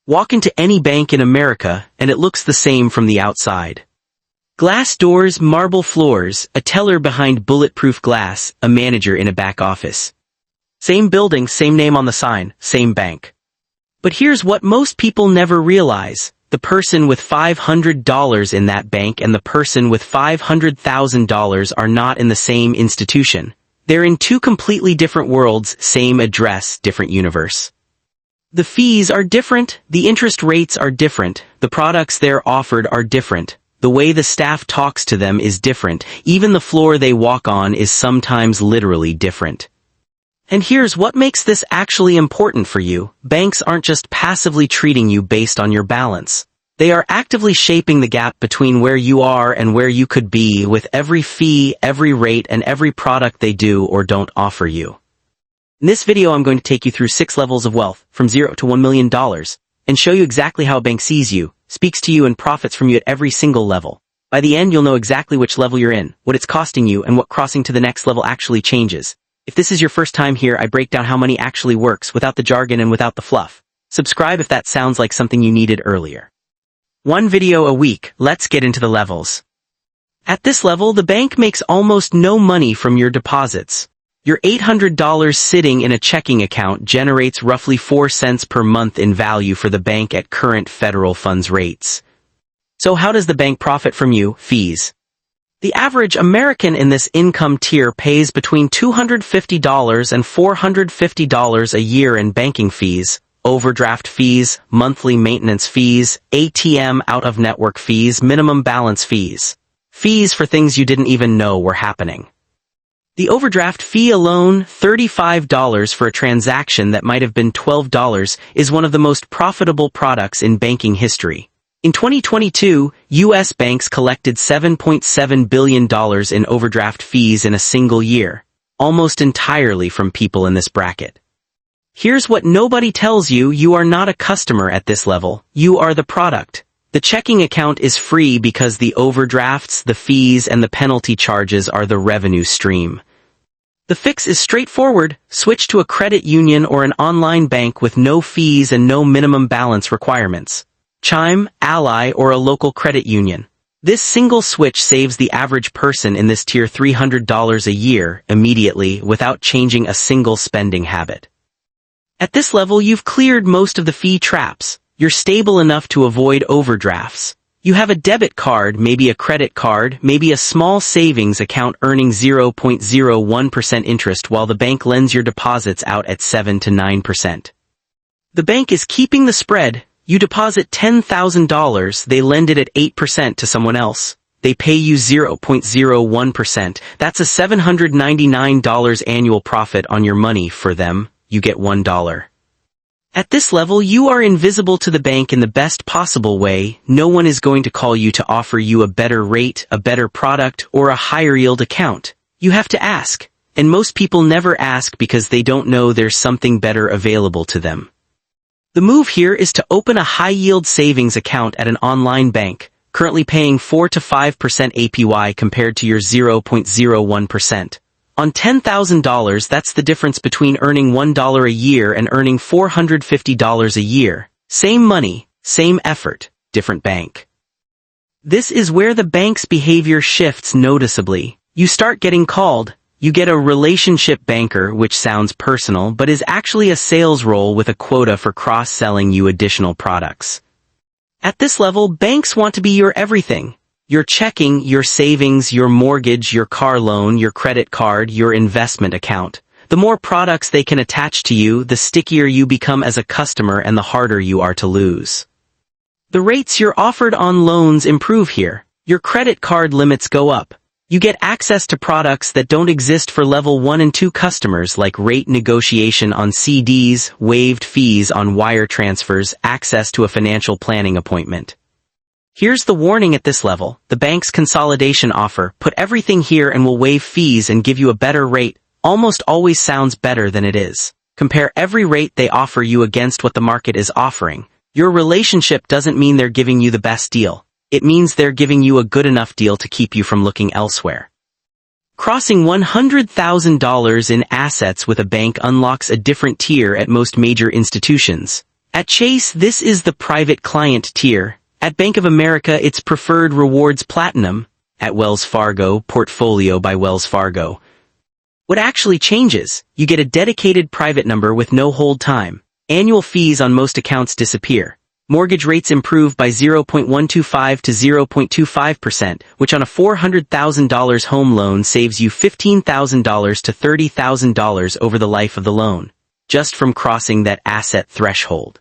Walk into any bank in America, and it looks the same from the outside. Glass doors, marble floors, a teller behind bulletproof glass, a manager in a back office. Same building, same name on the sign, same bank. But here's what most people never realize. The person with $500 in that bank and the person with $500,000 are not in the same institution. They're in two completely different worlds, same address, different universe. The fees are different, the interest rates are different, the products they're offered are different, the way the staff talks to them is different, even the floor they walk on is sometimes literally different. And here's what makes this actually important for you. Banks aren't just passively treating you based on your balance. They are actively shaping the gap between where you are and where you could be with every fee, every rate, and every product they do or don't offer you. In this video, I'm going to take you through 6 levels of wealth, from $0 to $1 million, and show you exactly how a bank sees you, speaks to you, and profits from you at every single level. By the end, you'll know exactly which level you're in, what it's costing you, and what crossing to the next level actually changes. If this is your first time here, I break down how money actually works, without the jargon and without the fluff. Subscribe if that sounds like something you needed earlier. 1 video a week, let's get into the levels. At this level, the bank makes almost no money from your deposits. Your $800 sitting in a checking account generates roughly 4 cents per month in value for the bank at current federal funds rates. So how does the bank profit from you? Fees. The average American in this income tier pays between $250 and $450 a year in banking fees, overdraft fees, monthly maintenance fees, ATM out-of-network fees, minimum balance fees. Fees for things you didn't even know were happening. The overdraft fee alone, $35 for a transaction that might have been $12, is one of the most profitable products in banking history. In 2022, U.S. banks collected $7.7 billion in overdraft fees in a single year, almost entirely from people in this bracket. Here's what nobody tells you: you are not a customer at this level, you are the product. The checking account is free because the overdrafts, the fees, and the penalty charges are the revenue stream. The fix is straightforward: switch to a credit union or an online bank with no fees and no minimum balance requirements. Chime, Ally, or a local credit union. This single switch saves the average person in this tier $300 a year immediately without changing a single spending habit. At this level, you've cleared most of the fee traps. You're stable enough to avoid overdrafts. You have a debit card, maybe a credit card, maybe a small savings account earning 0.01% interest while the bank lends your deposits out at 7 to 9%. The bank is keeping the spread. You deposit $10,000, they lend it at 8% to someone else. They pay you 0.01%. That's a $799 annual profit on your money. For them, you get $1. At this level, you are invisible to the bank in the best possible way. No one is going to call you to offer you a better rate, a better product, or a higher yield account. You have to ask, and most people never ask because they don't know there's something better available to them. The move here is to open a high-yield savings account at an online bank, currently paying 4 to 5% APY compared to your 0.01%. On $10,000, that's the difference between earning $1 a year and earning $450 a year. Same money, same effort, different bank. This is where the bank's behavior shifts noticeably. You start getting called. You get a relationship banker, which sounds personal but is actually a sales role with a quota for cross-selling you additional products. At this level, banks want to be your everything. Your checking, your savings, your mortgage, your car loan, your credit card, your investment account. The more products they can attach to you, the stickier you become as a customer and the harder you are to lose. The rates you're offered on loans improve here. Your credit card limits go up. You get access to products that don't exist for level 1 and 2 customers, like rate negotiation on CDs, waived fees on wire transfers, access to a financial planning appointment. Here's the warning at this level: the bank's consolidation offer, put everything here and we'll waive fees and give you a better rate, almost always sounds better than it is. Compare every rate they offer you against what the market is offering. Your relationship doesn't mean they're giving you the best deal. It means they're giving you a good enough deal to keep you from looking elsewhere. Crossing $100,000 in assets with a bank unlocks a different tier at most major institutions. At Chase, this is the private client tier. At Bank of America, it's Preferred Rewards Platinum. At Wells Fargo, Portfolio by Wells Fargo. What actually changes? You get a dedicated private number with no hold time. Annual fees on most accounts disappear. Mortgage rates improve by 0.125 to 0.25%, which on a $400,000 home loan saves you $15,000 to $30,000 over the life of the loan, just from crossing that asset threshold.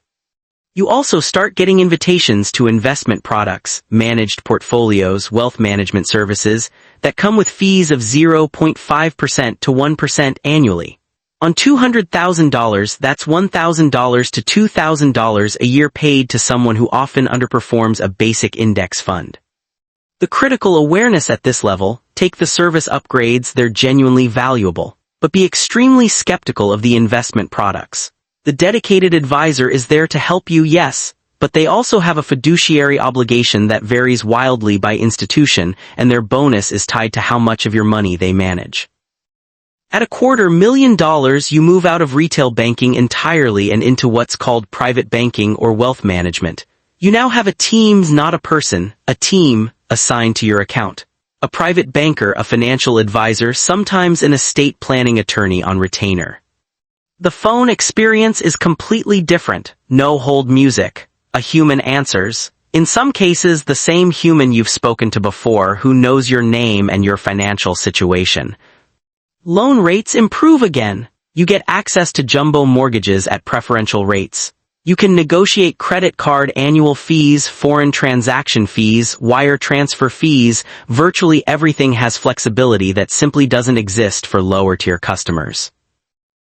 You also start getting invitations to investment products, managed portfolios, wealth management services, that come with fees of 0.5% to 1% annually. On $200,000, that's $1,000 to $2,000 a year paid to someone who often underperforms a basic index fund. The critical awareness at this level: take the service upgrades, they're genuinely valuable, but be extremely skeptical of the investment products. The dedicated advisor is there to help you, yes, but they also have a fiduciary obligation that varies wildly by institution, and their bonus is tied to how much of your money they manage. At $250,000, you move out of retail banking entirely and into what's called private banking or wealth management. You now have a team, not a person, a team, assigned to your account. A private banker, a financial advisor, sometimes an estate planning attorney on retainer. The phone experience is completely different. No hold music. A human answers. In some cases, the same human you've spoken to before, who knows your name and your financial situation. Loan rates improve again. You get access to jumbo mortgages at preferential rates. You can negotiate credit card annual fees, foreign transaction fees, wire transfer fees. Virtually everything has flexibility that simply doesn't exist for lower-tier customers.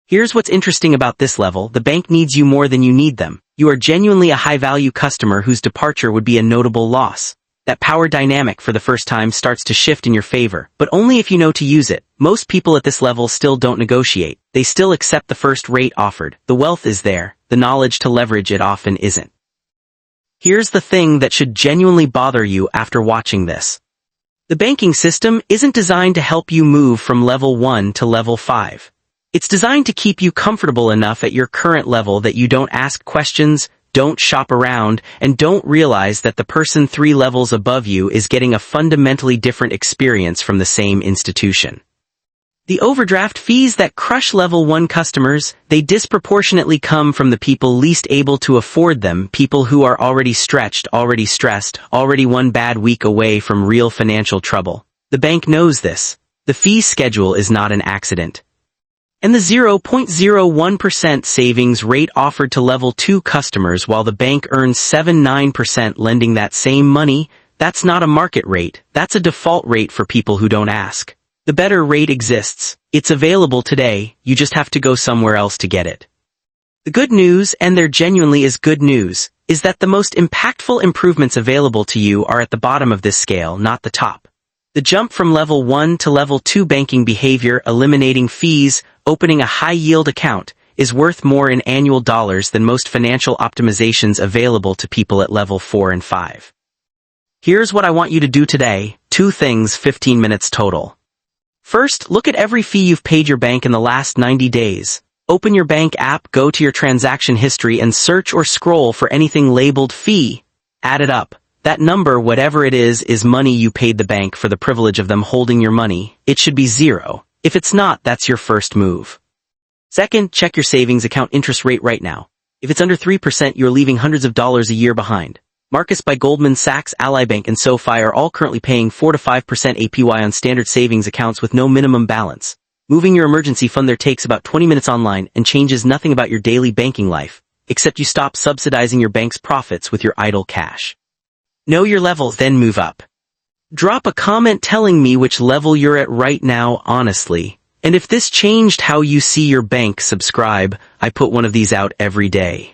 Here's what's interesting about this level: the bank needs you more than you need them. You are genuinely a high-value customer whose departure would be a notable loss. That power dynamic for the first time starts to shift in your favor, but only if you know to use it. Most people at this level still don't negotiate. They still accept the first rate offered. The wealth is there. The knowledge to leverage it often isn't. Here's the thing that should genuinely bother you after watching this. The banking system isn't designed to help you move from level 1 to level 5. It's designed to keep you comfortable enough at your current level that you don't ask questions, don't shop around, and don't realize that the person 3 levels above you is getting a fundamentally different experience from the same institution. The overdraft fees that crush level 1 customers, they disproportionately come from the people least able to afford them, people who are already stretched, already stressed, already one bad week away from real financial trouble. The bank knows this. The fee schedule is not an accident. And the 0.01% savings rate offered to level 2 customers while the bank earns 7-9% lending that same money, that's not a market rate, that's a default rate for people who don't ask. The better rate exists. It's available today, you just have to go somewhere else to get it. The good news, and there genuinely is good news, is that the most impactful improvements available to you are at the bottom of this scale, not the top. The jump from level 1 to level 2 banking behavior, eliminating fees, opening a high-yield account, is worth more in annual dollars than most financial optimizations available to people at level 4 and 5. Here's what I want you to do today: 2 things, 15 minutes total. First, look at every fee you've paid your bank in the last 90 days. Open your bank app, go to your transaction history, and search or scroll for anything labeled fee. Add it up. That number, whatever it is money you paid the bank for the privilege of them holding your money. It should be 0. If it's not, that's your first move. Second, check your savings account interest rate right now. If it's under 3%, you're leaving hundreds of dollars a year behind. Marcus by Goldman Sachs, Ally Bank, and SoFi are all currently paying 4 to 5% APY on standard savings accounts with no minimum balance. Moving your emergency fund there takes about 20 minutes online and changes nothing about your daily banking life, except you stop subsidizing your bank's profits with your idle cash. Know your level, then move up. Drop a comment telling me which level you're at right now, honestly. And if this changed how you see your bank, subscribe. I put one of these out every day.